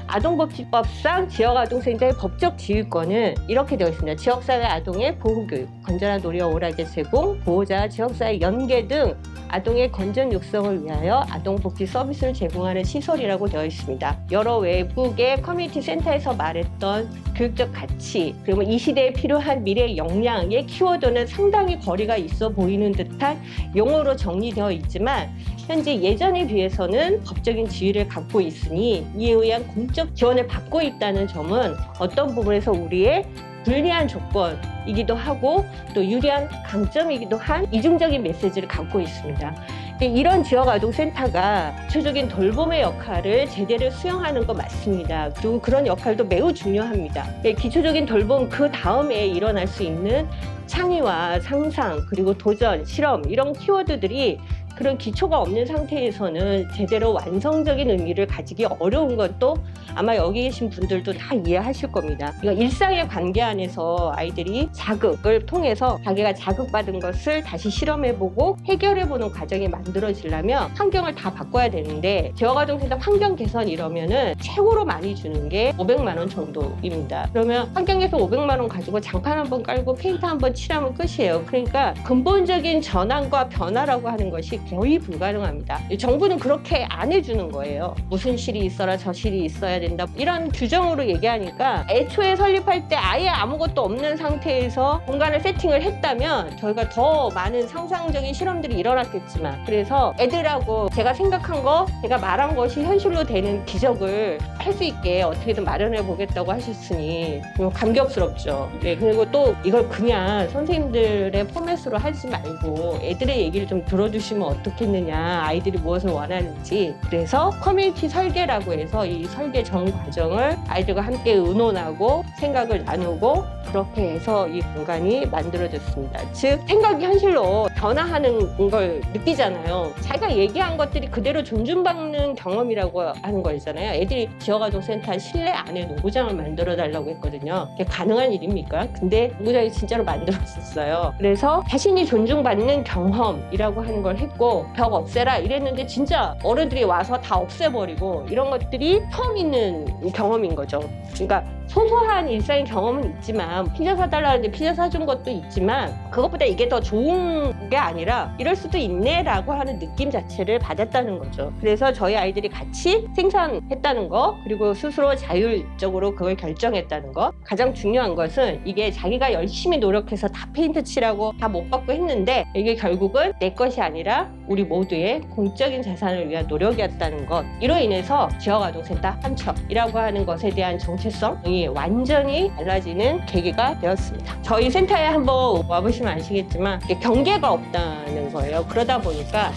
아동복지법상 지역아동센터의 법적 지휘권은 이렇게 되어 있습니다. 지역사회 아동의 보호교육, 건전한 놀이와 오락의 제공, 보호자와 지역사회 연계 등 아동의 건전 육성을 위하여 아동복지 서비스를 제공하는 시설이라고 되어 있습니다. 여러 외국의 커뮤니티 센터에서 말했던 교육적 가치, 그리고 이 시대에 필요한 미래 역량의 키워드는 상당히 거리가 있어 보이는 듯한 용어로 정리되어 있지만 현재 예전에 비해서는 법적인 지위를 갖고 있으니 이에 의한 공적 지원을 받고 있다는 점은 어떤 부분에서 우리의 불리한 조건이기도 하고 또 유리한 강점이기도 한 이중적인 메시지를 갖고 있습니다. 이런 지역아동센터가 기초적인 돌봄의 역할을 제대로 수행하는 거 맞습니다. 그리고 그런 역할도 매우 중요합니다. 기초적인 돌봄 그 다음에 일어날 수 있는 창의와 상상 그리고 도전, 실험 이런 키워드들이 그런 기초가 없는 상태에서는 제대로 완성적인 의미를 가지기 어려운 것도 아마 여기 계신 분들도 다 이해하실 겁니다. 그러니까 일상의 관계 안에서 아이들이 자극을 통해서 자기가 자극받은 것을 다시 실험해보고 해결해보는 과정이 만들어지려면 환경을 다 바꿔야 되는데 지역아동센터 환경 개선 이러면은 최고로 많이 주는 게 500만 원 정도입니다. 그러면 환경 개선 500만 원 가지고 장판 한번 깔고 페인트 한번 칠하면 끝이에요. 그러니까 근본적인 전환과 변화라고 하는 것이 거의 불가능합니다. 정부는 그렇게 안 해주는 거예요. 무슨 실이 있어라 저 실이 있어야 된다 이런 규정으로 얘기하니까 애초에 설립할 때 아예 아무것도 없는 상태에서 공간을 세팅을 했다면 저희가 더 많은 상상적인 실험들이 일어났겠지만 그래서 애들하고 제가 생각한 거 제가 말한 것이 현실로 되는 기적을 할 수 있게 어떻게든 마련해 보겠다고 하셨으니 감격스럽죠. 네, 그리고 또 이걸 그냥 선생님들의 포맷으로 하지 말고 애들의 얘기를 좀 들어주시면 어떻겠느냐, 아이들이 무엇을 원하는지. 그래서 커뮤니티 설계라고 해서 이 설계 전 과정을 아이들과 함께 의논하고 생각을 나누고 그렇게 해서 이 공간이 만들어졌습니다. 즉 생각이 현실로 변화하는 걸 느끼잖아요. 자기가 얘기한 것들이 그대로 존중받는 경험이라고 하는 거잖아요. 애들이 지역아동센터 실내 안에 농구장을 만들어 달라고 했거든요. 그게 가능한 일입니까? 근데 농구장이 진짜로 만들어졌어요. 그래서 자신이 존중받는 경험이라고 하는 걸 했고 벽 없애라 이랬는데 진짜 어른들이 와서 다 없애버리고 이런 것들이 처음 있는 경험인 거죠. 그러니까 소소한 일상의 경험은 있지만 피자 사달라는데 피자 사준 것도 있지만 그것보다 이게 더 좋은 게 아니라 이럴 수도 있네 라고 하는 느낌 자체를 받았다는 거죠. 그래서 저희 아이들이 같이 생산했다는 거 그리고 스스로 자율적으로 그걸 결정했다는 거 가장 중요한 것은 이게 자기가 열심히 노력해서 다 페인트 칠하고 다 못 받고 했는데 이게 결국은 내 것이 아니라 우리 모두의 공적인 자산을 위한 노력이었다는 것 이로 인해서 지역아동센터 함척이라고 하는 것에 대한 정체성이 완전히 달라지는 계기가 되었습니다. 저희 센터에 한번 와보시면 아시겠지만 경계가 없다는 거예요. 그러다 보니까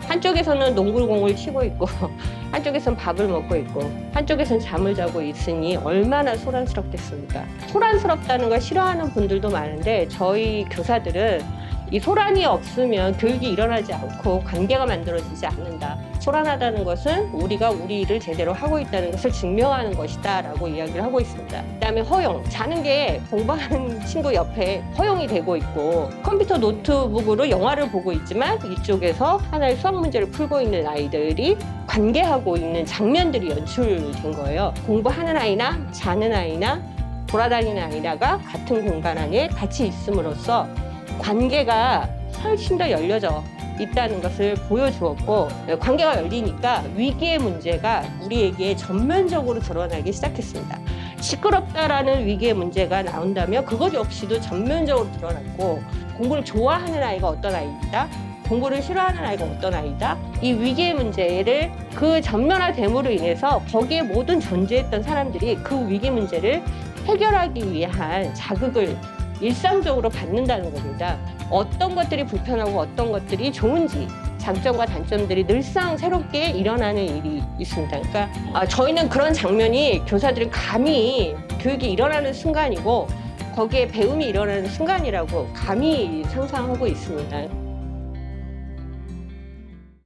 한쪽에서는 농구공을 치고 있고 한쪽에서는 밥을 먹고 있고 한쪽에서는 잠을 자고 있으니 얼마나 소란스럽겠습니까? 소란스럽다는 걸 싫어하는 분들도 많은데 저희 교사들은 이 소란이 없으면 교육이 일어나지 않고 관계가 만들어지지 않는다. 소란하다는 것은 우리가 우리 일을 제대로 하고 있다는 것을 증명하는 것이다 라고 이야기를 하고 있습니다. 그 다음에 허용. 자는 게 공부하는 친구 옆에 허용이 되고 있고 컴퓨터 노트북으로 영화를 보고 있지만 이쪽에서 하나의 수학 문제를 풀고 있는 아이들이 관계하고 있는 장면들이 연출된 거예요. 공부하는 아이나 자는 아이나 돌아다니는 아이나가 같은 공간 안에 같이 있음으로써 관계가 훨씬 더 열려져 있다는 것을 보여주었고 관계가 열리니까 위기의 문제가 우리에게 전면적으로 드러나기 시작했습니다. 시끄럽다라는 위기의 문제가 나온다면 그것 역시도 전면적으로 드러났고 공부를 좋아하는 아이가 어떤 아이이다 공부를 싫어하는 아이가 어떤 아이다 이 위기의 문제를 그 전면화됨으로 인해서 거기에 모든 존재했던 사람들이 그 위기 문제를 해결하기 위한 자극을 일상적으로 받는다는 겁니다. 어떤 것들이 불편하고 어떤 것들이 좋은지 장점과 단점들이 늘상 새롭게 일어나는 일이 있습니다. 그러니까 저희는 그런 장면이 교사들이 감히 교육이 일어나는 순간이고 거기에 배움이 일어나는 순간이라고 감히 상상하고 있습니다.